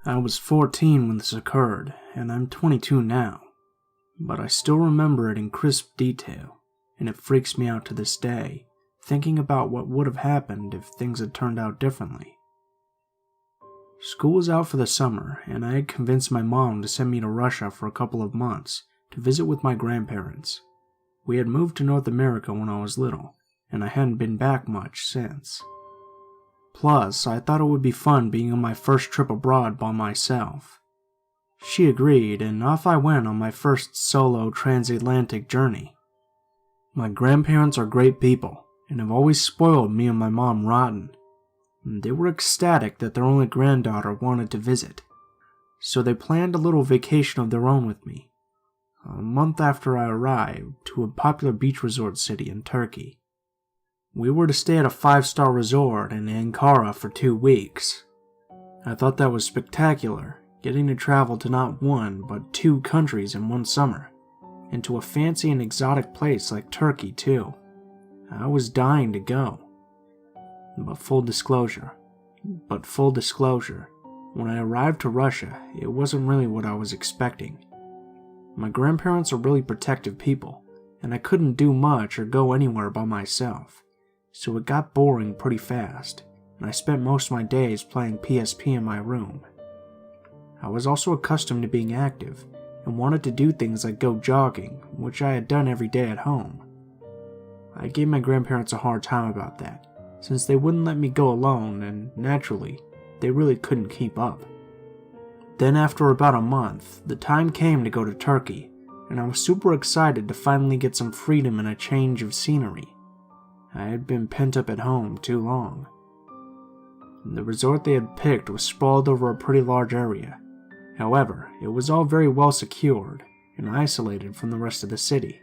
I was 14 when this occurred, and I'm 22 now, but I still remember it in crisp detail, and it freaks me out to this day, thinking about what would have happened if things had turned out differently. School was out for the summer, and I had convinced my mom to send me to Russia for a couple of months to visit with my grandparents. We had moved to North America when I was little, and I hadn't been back much since. Plus, I thought it would be fun being on my first trip abroad by myself. She agreed, and off I went on my first solo transatlantic journey. My grandparents are great people, and have always spoiled me and my mom rotten. They were ecstatic that their only granddaughter wanted to visit, so they planned a little vacation of their own with me, a month after I arrived, to a popular beach resort city in Turkey. We were to stay at a 5-star resort in Ankara for 2 weeks. I thought that was spectacular, getting to travel to not one but 2 countries in one summer, and to a fancy and exotic place like Turkey too. I was dying to go. But full disclosure, when I arrived to Russia, it wasn't really what I was expecting. My grandparents are really protective people, and I couldn't do much or go anywhere by myself, so it got boring pretty fast, and I spent most of my days playing PSP in my room. I was also accustomed to being active, and wanted to do things like go jogging, which I had done every day at home. I gave my grandparents a hard time about that, since they wouldn't let me go alone, and naturally, they really couldn't keep up. Then after about a month, the time came to go to Turkey, and I was super excited to finally get some freedom and a change of scenery. I had been pent up at home too long. The resort they had picked was sprawled over a pretty large area. However, it was all very well secured and isolated from the rest of the city.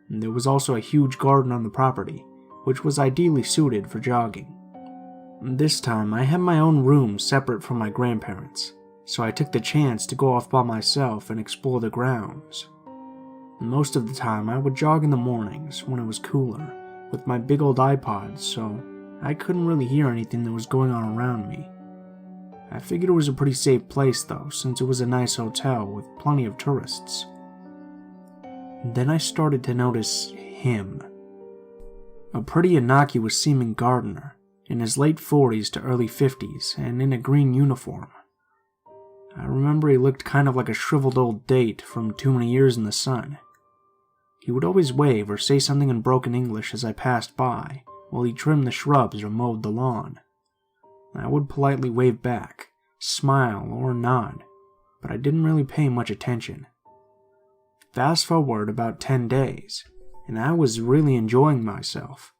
There was also a huge garden on the property, which was ideally suited for jogging. This time, I had my own room separate from my grandparents, so I took the chance to go off by myself and explore the grounds. Most of the time, I would jog in the mornings when it was cooler, with my big old iPod, so I couldn't really hear anything that was going on around me. I figured it was a pretty safe place though, since it was a nice hotel with plenty of tourists. Then I started to notice him. A pretty innocuous seeming gardener, in his late 40s to early 50s, and in a green uniform. I remember he looked kind of like a shriveled old date from too many years in the sun. He would always wave or say something in broken English as I passed by, while he trimmed the shrubs or mowed the lawn. I would politely wave back, smile, or nod, but I didn't really pay much attention. Fast forward about 10 days, and I was really enjoying myself.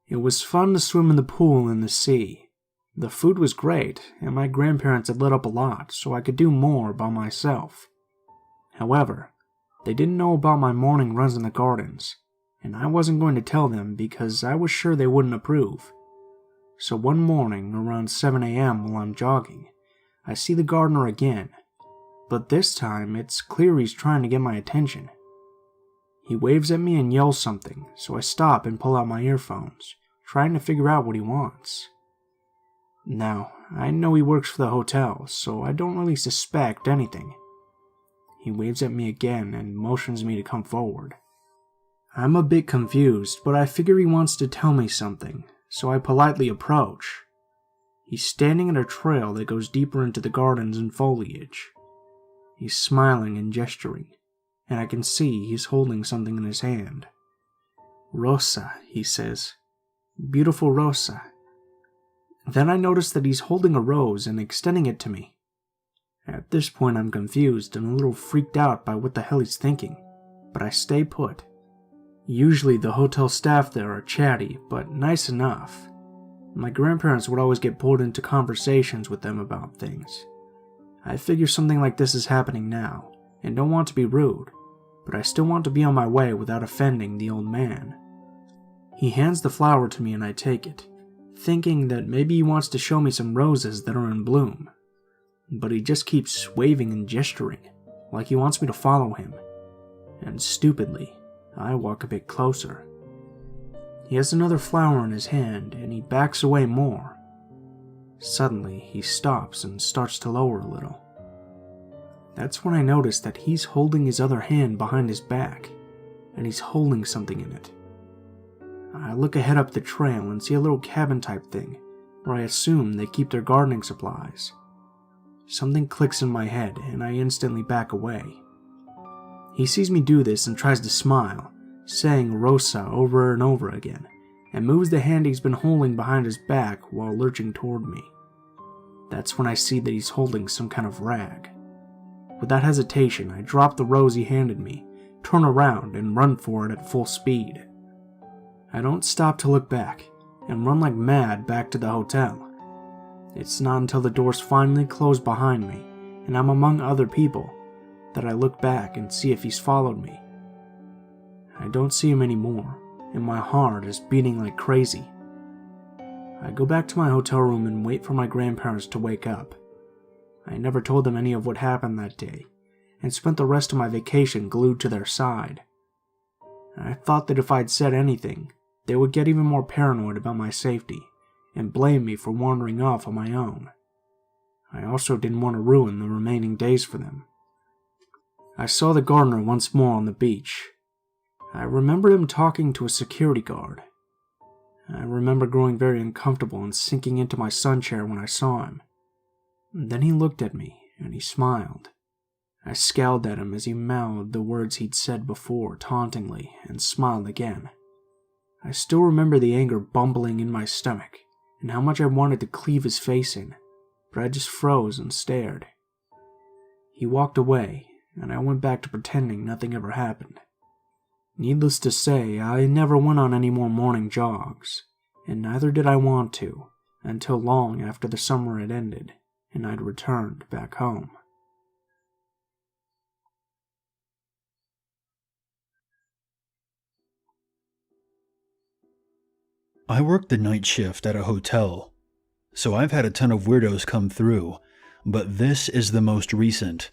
It was fun to swim in the pool and the sea. The food was great, and my grandparents had lit up a lot, so I could do more by myself. However, they didn't know about my morning runs in the gardens, and I wasn't going to tell them because I was sure they wouldn't approve. So one morning, around 7 a.m. while I'm jogging, I see the gardener again, but this time it's clear he's trying to get my attention. He waves at me and yells something, so I stop and pull out my earphones, trying to figure out what he wants. Now, I know he works for the hotel, so I don't really suspect anything. He waves at me again and motions me to come forward. I'm a bit confused, but I figure he wants to tell me something, so I politely approach. He's standing at a trail that goes deeper into the gardens and foliage. He's smiling and gesturing, and I can see he's holding something in his hand. "Rosa," he says. "Beautiful Rosa." Then I notice that he's holding a rose and extending it to me. At this point I'm confused and a little freaked out by what the hell he's thinking, but I stay put. Usually the hotel staff there are chatty, but nice enough. My grandparents would always get pulled into conversations with them about things. I figure something like this is happening now, and don't want to be rude, but I still want to be on my way without offending the old man. He hands the flower to me and I take it, thinking that maybe he wants to show me some roses that are in bloom. But he just keeps waving and gesturing, like he wants me to follow him. And stupidly, I walk a bit closer. He has another flower in his hand, and he backs away more. Suddenly, he stops and starts to lower a little. That's when I notice that he's holding his other hand behind his back, and he's holding something in it. I look ahead up the trail and see a little cabin type thing, where I assume they keep their gardening supplies. Something clicks in my head, and I instantly back away. He sees me do this and tries to smile, saying Rosa over and over again, and moves the hand he's been holding behind his back while lurching toward me. That's when I see that he's holding some kind of rag. Without hesitation, I drop the rose he handed me, turn around, and run for it at full speed. I don't stop to look back, and run like mad back to the hotel. It's not until the doors finally close behind me, and I'm among other people, that I look back and see if he's followed me. I don't see him anymore, and my heart is beating like crazy. I go back to my hotel room and wait for my grandparents to wake up. I never told them any of what happened that day, and spent the rest of my vacation glued to their side. I thought that if I'd said anything, they would get even more paranoid about my safety, and blame me for wandering off on my own. I also didn't want to ruin the remaining days for them. I saw the gardener once more on the beach. I remembered him talking to a security guard. I remember growing very uncomfortable and sinking into my sun chair when I saw him. Then he looked at me, and he smiled. I scowled at him as he mouthed the words he'd said before tauntingly, and smiled again. I still remember the anger bumbling in my stomach, and how much I wanted to cleave his face in, but I just froze and stared. He walked away, and I went back to pretending nothing ever happened. Needless to say, I never went on any more morning jogs, and neither did I want to, until long after the summer had ended, and I'd returned back home. I worked the night shift at a hotel, so I've had a ton of weirdos come through, but this is the most recent.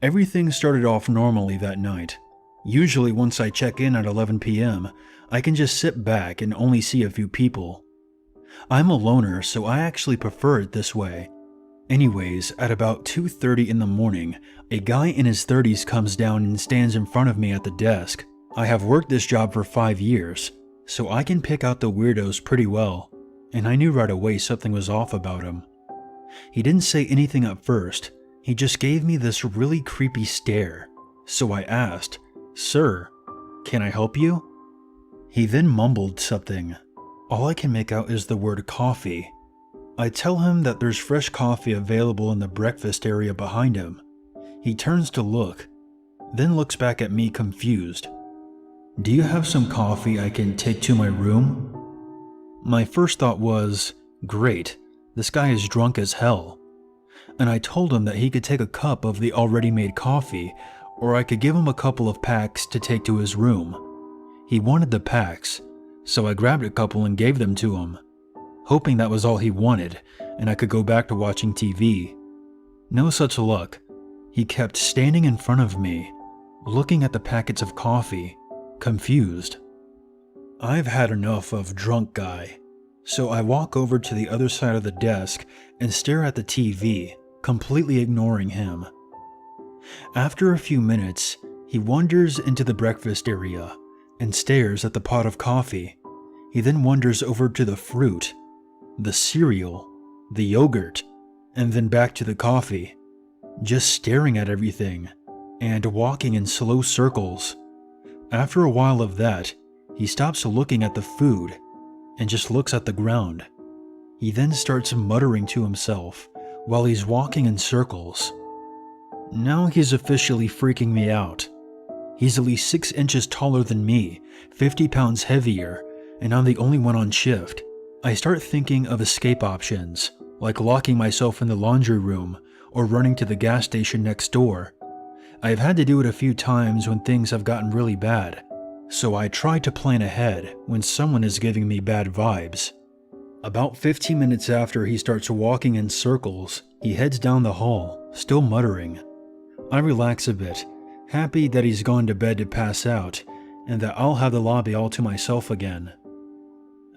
Everything started off normally that night. Usually once I check in at 11 p.m., I can just sit back and only see a few people. I'm a loner, so I actually prefer it this way. Anyways, at about 2:30 in the morning, a guy in his 30s comes down and stands in front of me at the desk. I have worked this job for 5 years, so I can pick out the weirdos pretty well, and I knew right away something was off about him. He didn't say anything at first, he just gave me this really creepy stare, so I asked, "Sir, can I help you?" He then mumbled something. All I can make out is the word coffee. I tell him that there's fresh coffee available in the breakfast area behind him. He turns to look, then looks back at me confused. "Do you have some coffee I can take to my room?" My first thought was, great, this guy is drunk as hell. And I told him that he could take a cup of the already made coffee, or I could give him a couple of packs to take to his room. He wanted the packs, so I grabbed a couple and gave them to him, hoping that was all he wanted and I could go back to watching TV. No such luck. He kept standing in front of me, looking at the packets of coffee, confused. I've had enough of drunk guy, so I walk over to the other side of the desk and stare at the TV, completely ignoring him. After a few minutes, he wanders into the breakfast area and stares at the pot of coffee. He then wanders over to the fruit, the cereal, the yogurt, and then back to the coffee, just staring at everything and walking in slow circles. After a while of that, he stops looking at the food and just looks at the ground. He then starts muttering to himself while he's walking in circles. Now he's officially freaking me out. He's at least 6 inches taller than me, 50 pounds heavier, and I'm the only one on shift. I start thinking of escape options, like locking myself in the laundry room or running to the gas station next door. I've had to do it a few times when things have gotten really bad, so I try to plan ahead when someone is giving me bad vibes. About 15 minutes after he starts walking in circles, he heads down the hall, still muttering. I relax a bit, happy that he's gone to bed to pass out, and that I'll have the lobby all to myself again.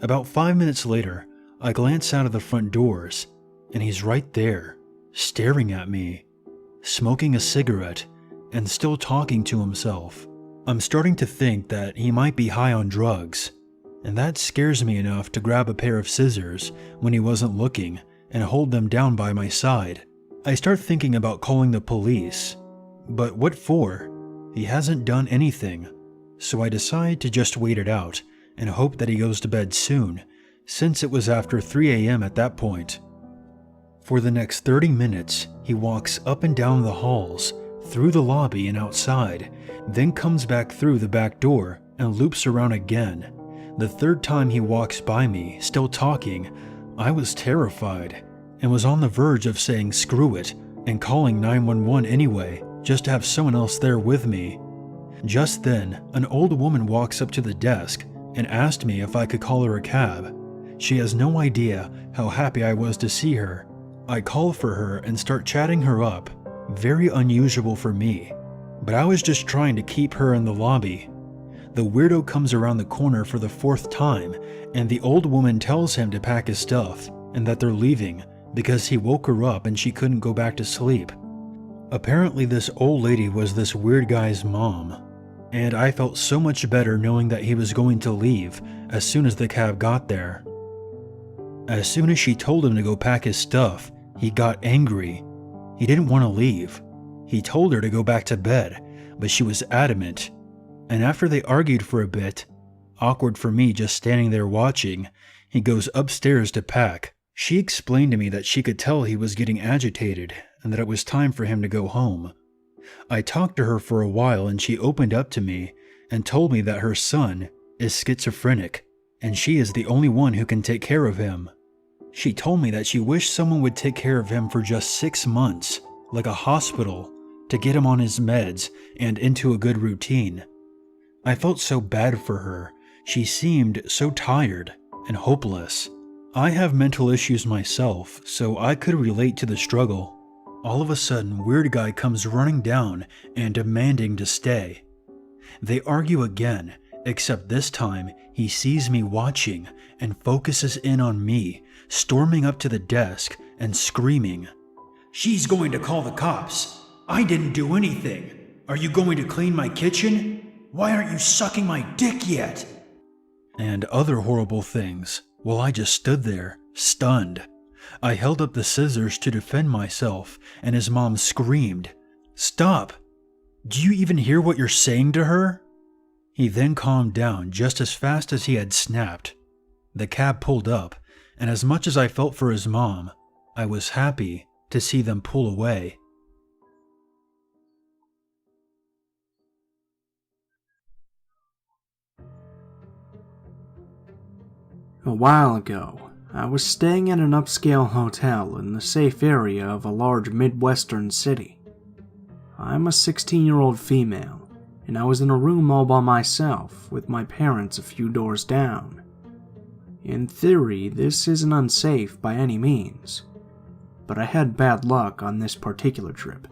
About 5 minutes later, I glance out of the front doors, and he's right there, staring at me, smoking a cigarette, and still talking to himself. I'm starting to think that he might be high on drugs, and that scares me enough to grab a pair of scissors when he wasn't looking and hold them down by my side. I start thinking about calling the police, but what for? He hasn't done anything, so I decide to just wait it out and hope that he goes to bed soon, since it was after 3 a.m. at that point. For the next 30 minutes, he walks up and down the halls, through the lobby and outside, then comes back through the back door and loops around again. The third time he walks by me, still talking, I was terrified and was on the verge of saying screw it and calling 911 anyway, just to have someone else there with me. Just then, an old woman walks up to the desk and asked me if I could call her a cab. She has no idea how happy I was to see her. I call for her and start chatting her up, very unusual for me, but I was just trying to keep her in the lobby. The weirdo comes around the corner for the 4th time, and the old woman tells him to pack his stuff and that they're leaving because he woke her up and she couldn't go back to sleep. Apparently this old lady was this weird guy's mom, and I felt so much better knowing that he was going to leave as soon as the cab got there. As soon as she told him to go pack his stuff, he got angry. He didn't want to leave. He told her to go back to bed, but she was adamant. And after they argued for a bit, awkward for me just standing there watching, he goes upstairs to pack. She explained to me that she could tell he was getting agitated and that it was time for him to go home. I talked to her for a while and she opened up to me and told me that her son is schizophrenic and she is the only one who can take care of him. She told me that she wished someone would take care of him for just 6 months, like a hospital, to get him on his meds and into a good routine. I felt so bad for her. She seemed so tired and hopeless. I have mental issues myself, so I could relate to the struggle. All of a sudden, weird guy comes running down and demanding to stay. They argue again, except this time he sees me watching and focuses in on me, storming up to the desk and screaming, "She's going to call the cops. I didn't do anything. Are you going to clean my kitchen? Why aren't you sucking my dick yet?" And other horrible things, while I just stood there, stunned. I held up the scissors to defend myself, and his mom screamed, "Stop! Do you even hear what you're saying to her?" He then calmed down just as fast as he had snapped. The cab pulled up, and as much as I felt for his mom, I was happy to see them pull away. A while ago, I was staying at an upscale hotel in the safe area of a large Midwestern city. I'm a 16-year-old female, and I was in a room all by myself with my parents a few doors down. In theory, this isn't unsafe by any means, but I had bad luck on this particular trip.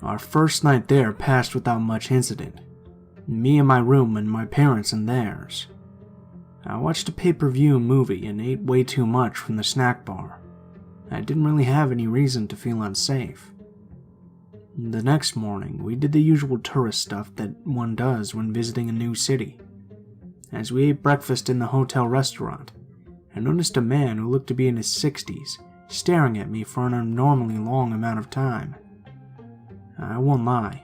Our first night there passed without much incident, me in my room and my parents in theirs. I watched a pay-per-view movie and ate way too much from the snack bar. I didn't really have any reason to feel unsafe. The next morning, we did the usual tourist stuff that one does when visiting a new city. As we ate breakfast in the hotel restaurant, I noticed a man who looked to be in his 60s staring at me for an abnormally long amount of time. I won't lie,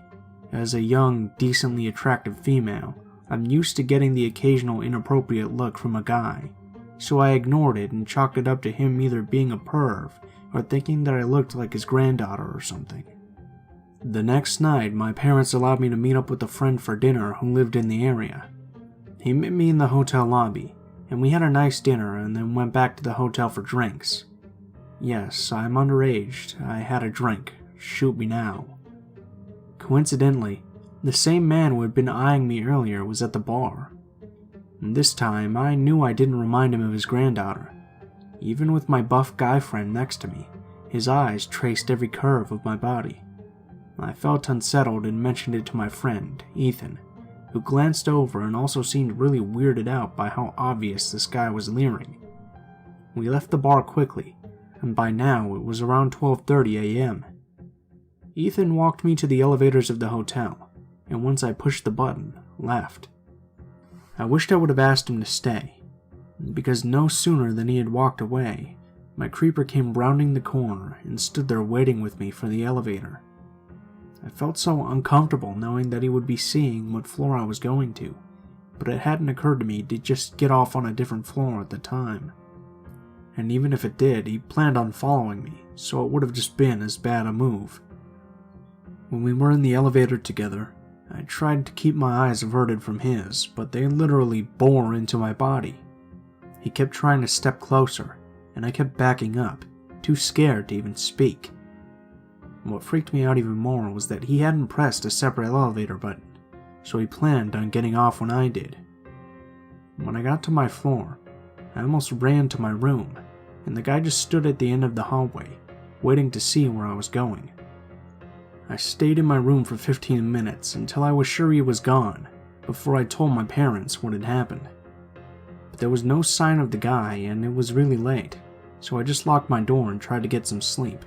as a young, decently attractive female, I'm used to getting the occasional inappropriate look from a guy, so I ignored it and chalked it up to him either being a perv or thinking that I looked like his granddaughter or something. The next night, my parents allowed me to meet up with a friend for dinner who lived in the area. He met me in the hotel lobby, and we had a nice dinner and then went back to the hotel for drinks. Yes, I'm underage. I had a drink. Shoot me now. Coincidentally, the same man who had been eyeing me earlier was at the bar. And this time, I knew I didn't remind him of his granddaughter. Even with my buff guy friend next to me, his eyes traced every curve of my body. I felt unsettled and mentioned it to my friend, Ethan, who glanced over and also seemed really weirded out by how obvious this guy was leering. We left the bar quickly, and by now it was around 12:30 a.m. Ethan walked me to the elevators of the hotel, and once I pushed the button, left. I wished I would have asked him to stay, because no sooner than he had walked away, my creeper came rounding the corner and stood there waiting with me for the elevator. I felt so uncomfortable knowing that he would be seeing what floor I was going to, but it hadn't occurred to me to just get off on a different floor at the time. And even if it did, he planned on following me, so it would have just been as bad a move. When we were in the elevator together, I tried to keep my eyes averted from his, but they literally bore into my body. He kept trying to step closer, and I kept backing up, too scared to even speak. What freaked me out even more was that he hadn't pressed a separate elevator button, so he planned on getting off when I did. When I got to my floor, I almost ran to my room, and the guy just stood at the end of the hallway, waiting to see where I was going. I stayed in my room for 15 minutes until I was sure he was gone, before I told my parents what had happened. But there was no sign of the guy, and it was really late, so I just locked my door and tried to get some sleep.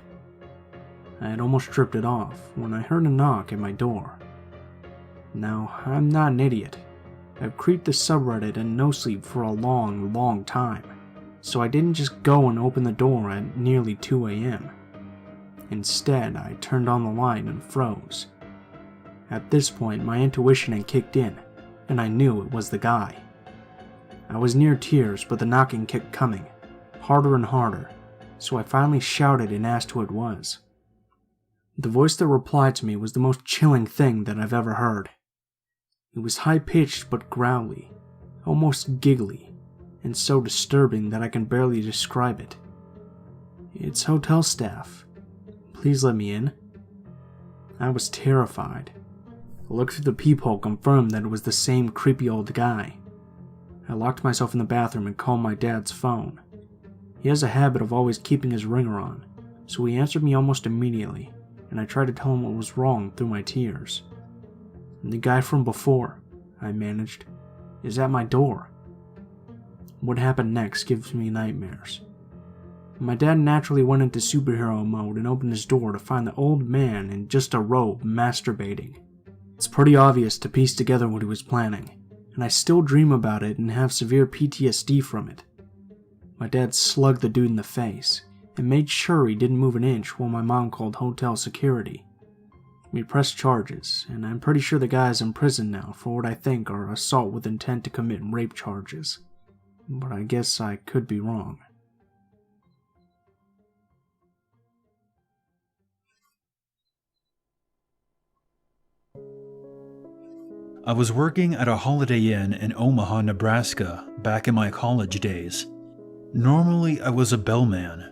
I had almost tripped it off when I heard a knock at my door. Now, I'm not an idiot. I've creeped the subreddit and no sleep for a long time, so I didn't just go and open the door at nearly 2 a.m. Instead, I turned on the light and froze. At this point, my intuition had kicked in, and I knew it was the guy. I was near tears, but the knocking kept coming, harder and harder, so I finally shouted and asked who it was. The voice that replied to me was the most chilling thing that I've ever heard. It was high-pitched but growly, almost giggly, and so disturbing that I can barely describe it. "It's hotel staff. Please let me in." I was terrified. A look through the peephole confirmed that it was the same creepy old guy. I locked myself in the bathroom and called my dad's phone. He has a habit of always keeping his ringer on, so he answered me almost immediately, and I tried to tell him what was wrong through my tears. "The guy from before," I managed, "is at my door." What happened next gives me nightmares. My dad naturally went into superhero mode and opened his door to find the old man in just a robe masturbating. It's pretty obvious to piece together what he was planning, and I still dream about it and have severe PTSD from it. My dad slugged the dude in the face and made sure he didn't move an inch while my mom called hotel security. We pressed charges, and I'm pretty sure the guy is in prison now for what I think are assault with intent to commit rape charges. But I guess I could be wrong. I was working at a Holiday Inn in Omaha, Nebraska, back in my college days. Normally, I was a bellman,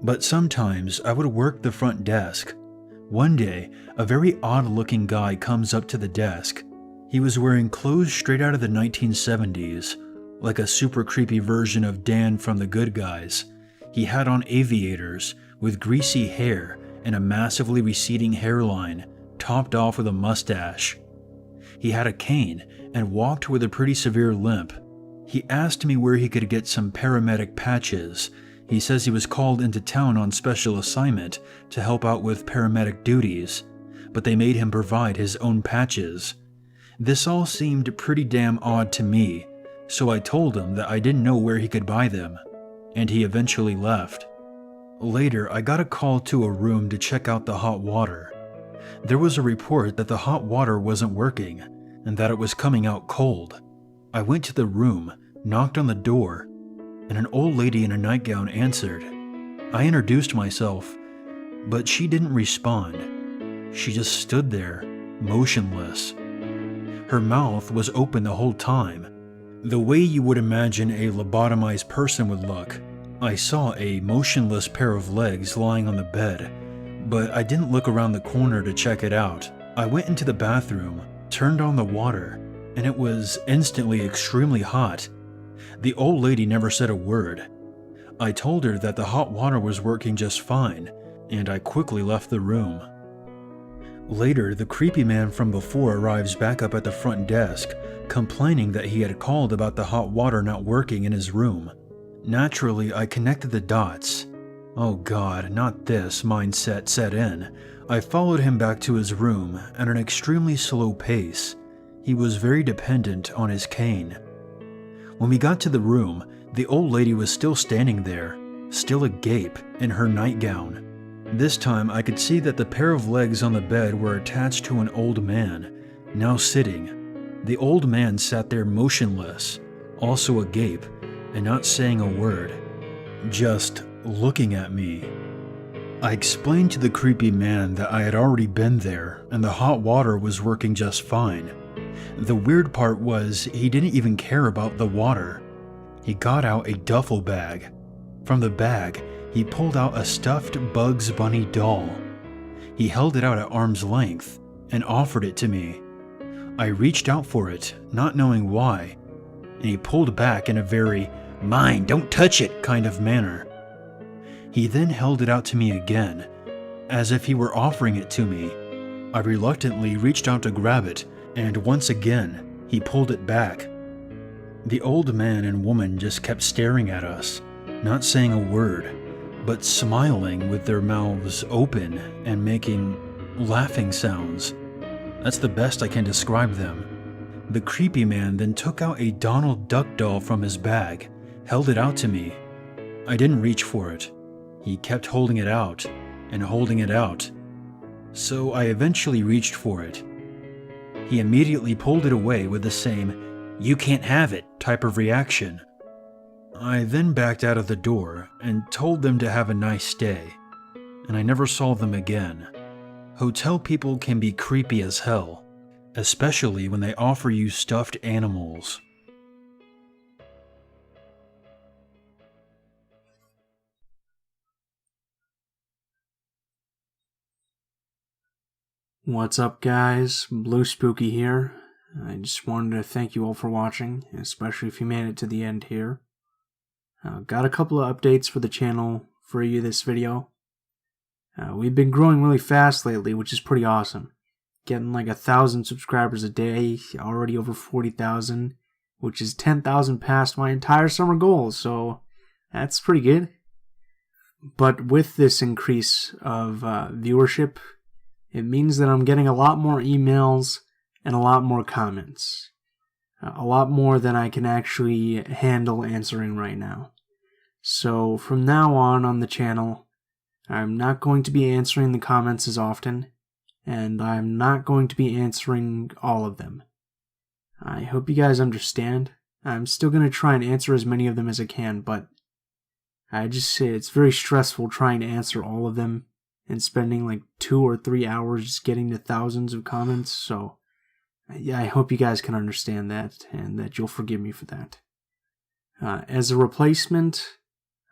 but sometimes I would work the front desk. One day, a very odd-looking guy comes up to the desk. He was wearing clothes straight out of the 1970s, like a super creepy version of Dan from The Good Guys. He had on aviators with greasy hair and a massively receding hairline, topped off with a mustache. He had a cane and walked with a pretty severe limp. He asked me where he could get some paramedic patches. He says he was called into town on special assignment to help out with paramedic duties, but they made him provide his own patches. This all seemed pretty damn odd to me, so I told him that I didn't know where he could buy them, and he eventually left. Later, I got a call to a room to check out the hot water. There was a report that the hot water wasn't working, and that it was coming out cold. I went to the room, knocked on the door, and an old lady in a nightgown answered. I introduced myself, but she didn't respond. She just stood there, motionless. Her mouth was open the whole time, the way you would imagine a lobotomized person would look. I saw a motionless pair of legs lying on the bed, but I didn't look around the corner to check it out. I went into the bathroom, turned on the water, and it was instantly extremely hot. The old lady never said a word. I told her that the hot water was working just fine, and I quickly left the room. Later, the creepy man from before arrives back up at the front desk, complaining that he had called about the hot water not working in his room. Naturally, I connected the dots. Oh God, not this mindset set in. I followed him back to his room at an extremely slow pace. He was very dependent on his cane. When we got to the room, the old lady was still standing there, still agape in her nightgown. This time I could see that the pair of legs on the bed were attached to an old man, now sitting. The old man sat there motionless, also agape, and not saying a word, just looking at me. I explained to the creepy man that I had already been there and the hot water was working just fine. The weird part was he didn't even care about the water. He got out a duffel bag. From the bag, he pulled out a stuffed Bugs Bunny doll. He held it out at arm's length and offered it to me. I reached out for it, not knowing why, and he pulled back in a very "mine, don't touch it" kind of manner. He then held it out to me again, as if he were offering it to me. I reluctantly reached out to grab it, and once again, he pulled it back. The old man and woman just kept staring at us, not saying a word, but smiling with their mouths open and making laughing sounds. That's the best I can describe them. The creepy man then took out a Donald Duck doll from his bag, held it out to me. I didn't reach for it. He kept holding it out and holding it out. So I eventually reached for it. He immediately pulled it away with the same "you can't have it" type of reaction. I then backed out of the door and told them to have a nice day, and I never saw them again. Hotel people can be creepy as hell, especially when they offer you stuffed animals. What's up, guys? Blue Spooky here. I just wanted to thank you all for watching, especially if you made it to the end here. Got a couple of updates for the channel for you this video. We've been growing really fast lately, which is pretty awesome. Getting like 1,000 subscribers a day, already over 40,000, which is 10,000 past my entire summer goal, so that's pretty good. But with this increase of viewership, it means that I'm getting a lot more emails and a lot more comments. A lot more than I can actually handle answering right now. So from now on the channel, I'm not going to be answering the comments as often, and I'm not going to be answering all of them. I hope you guys understand. I'm still going to try and answer as many of them as I can, but I just say it's very stressful trying to answer all of them and spending like 2 or 3 hours just getting to thousands of comments, so yeah, I hope you guys can understand that and that you'll forgive me for that. As a replacement,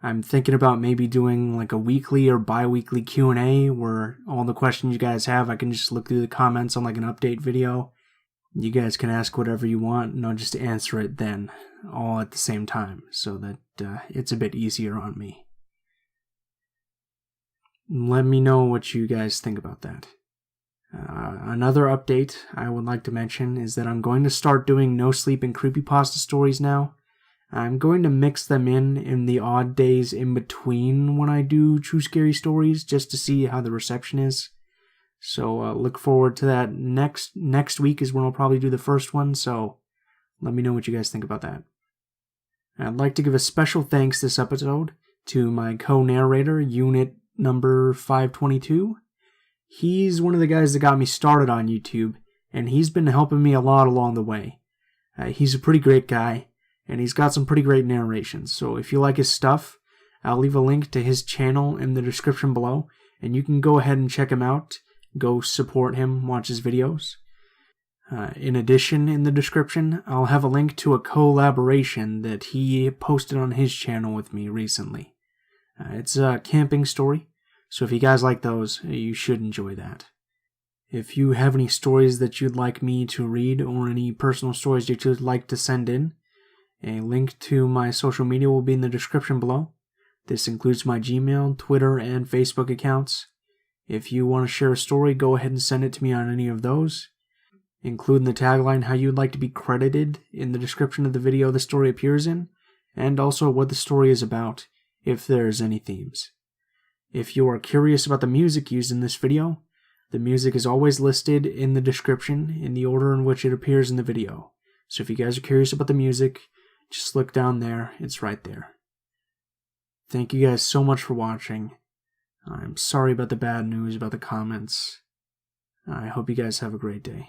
I'm thinking about maybe doing like a weekly or bi-weekly Q&A where all the questions you guys have, I can just look through the comments on like an update video. You guys can ask whatever you want and I'll just answer it then, all at the same time, so that it's a bit easier on me. Let me know what you guys think about that. Another update I would like to mention is that I'm going to start doing No Sleep and Creepypasta stories now. I'm going to mix them in the odd days in between when I do True Scary Stories, just to see how the reception is. So look forward to that. Next week is when I'll probably do the first one, so let me know what you guys think about that. I'd like to give a special thanks this episode to my co-narrator, Unit number 522. He's one of the guys that got me started on YouTube, and he's been helping me a lot along the way. He's a pretty great guy, and he's got some pretty great narrations, so if you like his stuff, I'll leave a link to his channel in the description below, and you can go ahead and check him out, go support him, watch his videos. In addition, in the description, I'll have a link to a collaboration that he posted on his channel with me recently. It's a camping story, so if you guys like those, you should enjoy that. If you have any stories that you'd like me to read or any personal stories that you'd like to send in, a link to my social media will be in the description below. This includes my Gmail, Twitter, and Facebook accounts. If you want to share a story, go ahead and send it to me on any of those. Include in the tagline how you'd like to be credited in the description of the video the story appears in, and also what the story is about, if there's any themes. If you are curious about the music used in this video, the music is always listed in the description in the order in which it appears in the video. So if you guys are curious about the music, just look down there, it's right there. Thank you guys so much for watching. I'm sorry about the bad news about the comments. I hope you guys have a great day.